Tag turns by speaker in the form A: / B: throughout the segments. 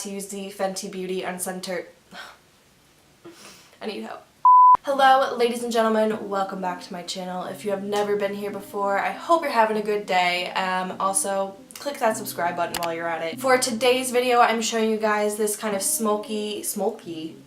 A: To use the Fenty Beauty Uncensored. I need help. Hello ladies and gentlemen, welcome back to my channel. If you have never been here before, I hope you're having a good day. Also, click that subscribe button while you're at it. For today's video, I'm showing you guys this kind of smoky, sultry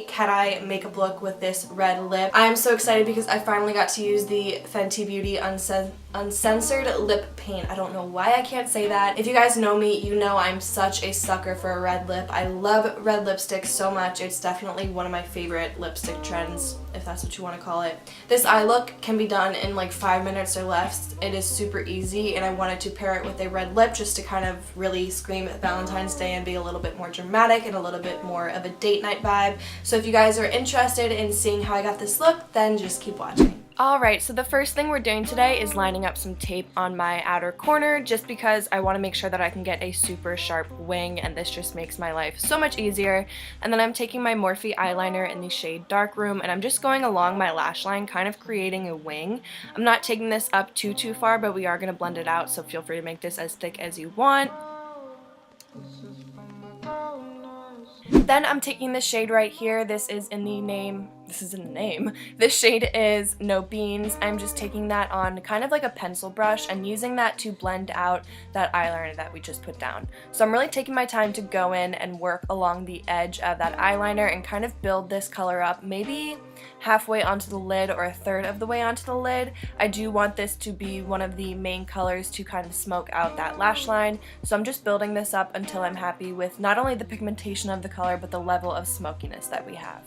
A: cat eye makeup look with this red lip. I'm so excited because I finally got to use the Fenty Beauty Uncensored lip paint. I don't know why I can't say that. If you guys know me, you know I'm such a sucker for a red lip. I love red lipstick so much. It's definitely one of my favorite lipstick trends, if that's what you want to call it. This eye look can be done in like 5 minutes or less. It is super easy, and I wanted to pair it with a red lip just to kind of really scream Valentine's Day and be a little bit more dramatic and a little bit more of a date night vibe. So if you guys are interested in seeing how I got this look, then just keep watching. Alright, so the first thing we're doing today is lining up some tape on my outer corner just because I want to make sure that I can get a super sharp wing, and this just makes my life so much easier. And then I'm taking my Morphe eyeliner in the shade Darkroom, and I'm just going along my lash line, kind of creating a wing. I'm not taking this up too far, but we are going to blend it out, so feel free to make this as thick as you want. Then I'm taking this shade right here. This is in the name. This shade is No Beans. I'm just taking that on kind of like a pencil brush and using that to blend out that eyeliner that we just put down. So I'm really taking my time to go in and work along the edge of that eyeliner and kind of build this color up, maybe halfway onto the lid or a third of the way onto the lid. I do want this to be one of the main colors to kind of smoke out that lash line. So I'm just building this up until I'm happy with not only the pigmentation of the color, but the level of smokiness that we have.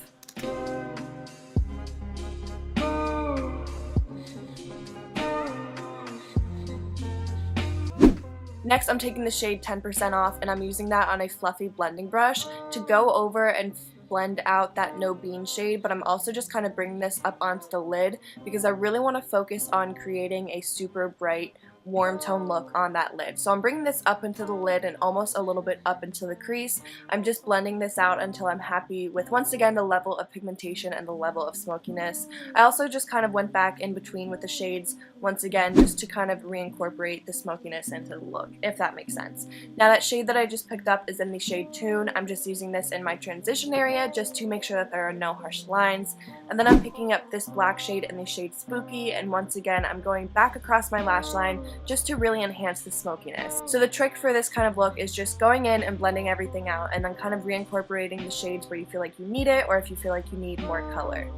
A: Next, I'm taking the shade 10% Off, and I'm using that on a fluffy blending brush to go over and blend out that No Bean shade, but I'm also just kind of bringing this up onto the lid because I really want to focus on creating a super bright, warm tone look on that lid. So I'm bringing this up into the lid and almost a little bit up into the crease. I'm just blending this out until I'm happy with, once again, the level of pigmentation and the level of smokiness. I also just kind of went back in between with the shades once again just to kind of reincorporate the smokiness into the look, if that makes sense. Now that shade that I just picked up is in the shade Tune. I'm just using this in my transition area just to make sure that there are no harsh lines. And then I'm picking up this black shade in the shade Spooky, and once again I'm going back across my lash line just to really enhance the smokiness. So the trick for this kind of look is just going in and blending everything out and then kind of reincorporating the shades where you feel like you need it or if you feel like you need more color.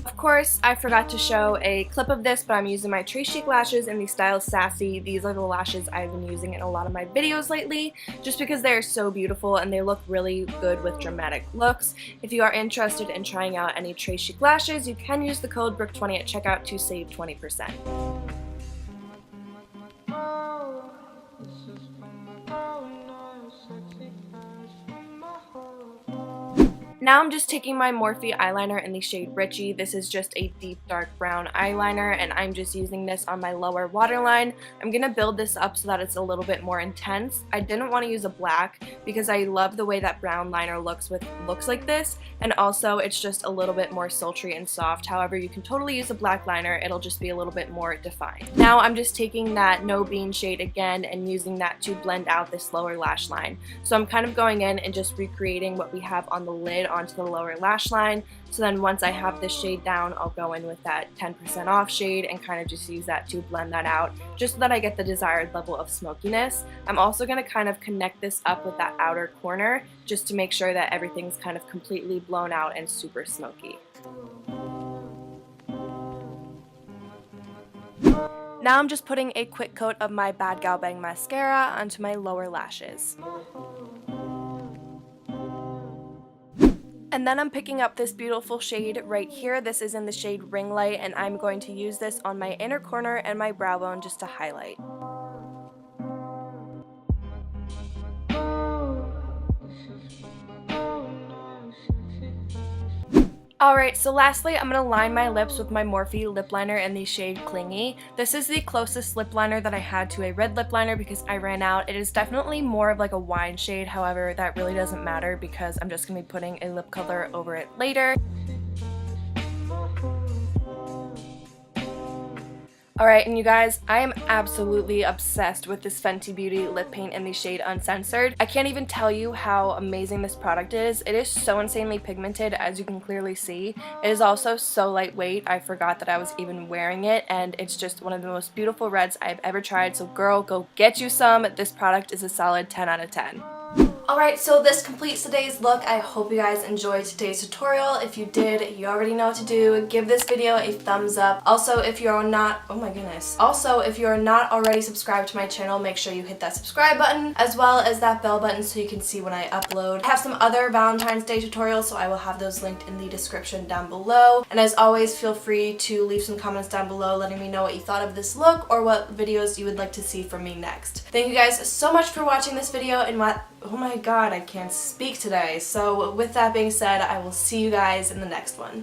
A: Of course, I forgot to show a clip of this, but I'm using my Trace Chic lashes in the style Sassy. These are the lashes I've been using in a lot of my videos lately, just because they're so beautiful and they look really good with dramatic looks. If you are interested in trying out any Trace Chic lashes, you can use the code BROOK20 at checkout to save 20%. Now I'm just taking my Morphe eyeliner in the shade Richie. This is just a deep dark brown eyeliner, and I'm just using this on my lower waterline. I'm going to build this up so that it's a little bit more intense. I didn't want to use a black because I love the way that brown liner looks with looks like this, and also it's just a little bit more sultry and soft. However, you can totally use a black liner. It'll just be a little bit more defined. Now I'm just taking that No Bean shade again and using that to blend out this lower lash line. So I'm kind of going in and just recreating what we have on the lid onto the lower lash line. So then once I have this shade down, I'll go in with that 10% Off shade and kind of just use that to blend that out just so that I get the desired level of smokiness. I'm also going to kind of connect this up with that outer corner just to make sure that everything's kind of completely blown out and super smoky. Now I'm just putting a quick coat of my Bad Gal Bang mascara onto my lower lashes. And then I'm picking up this beautiful shade right here. This is in the shade Ring Light, and I'm going to use this on my inner corner and my brow bone just to highlight. Alright, so lastly, I'm going to line my lips with my Morphe lip liner in the shade Clingy. This is the closest lip liner that I had to a red lip liner because I ran out. It is definitely more of like a wine shade, however, that really doesn't matter because I'm just going to be putting a lip color over it later. Alright, and you guys, I am absolutely obsessed with this Fenty Beauty lip paint in the shade Uncensored. I can't even tell you how amazing this product is. It is so insanely pigmented, as you can clearly see. It is also so lightweight, I forgot that I was even wearing it, and it's just one of the most beautiful reds I've ever tried, so girl, go get you some. This product is a solid 10 out of 10. Alright, so this completes today's look. I hope you guys enjoyed today's tutorial. If you did, you already know what to do. Give this video a thumbs up. Also, if you're not, oh my goodness. Also, if you're not already subscribed to my channel, make sure you hit that subscribe button, as well as that bell button so you can see when I upload. I have some other Valentine's Day tutorials, so I will have those linked in the description down below. And as always, feel free to leave some comments down below letting me know what you thought of this look or what videos you would like to see from me next. Thank you guys so much for watching this video, and oh my god, I can't speak today. So with that being said, I will see you guys in the next one.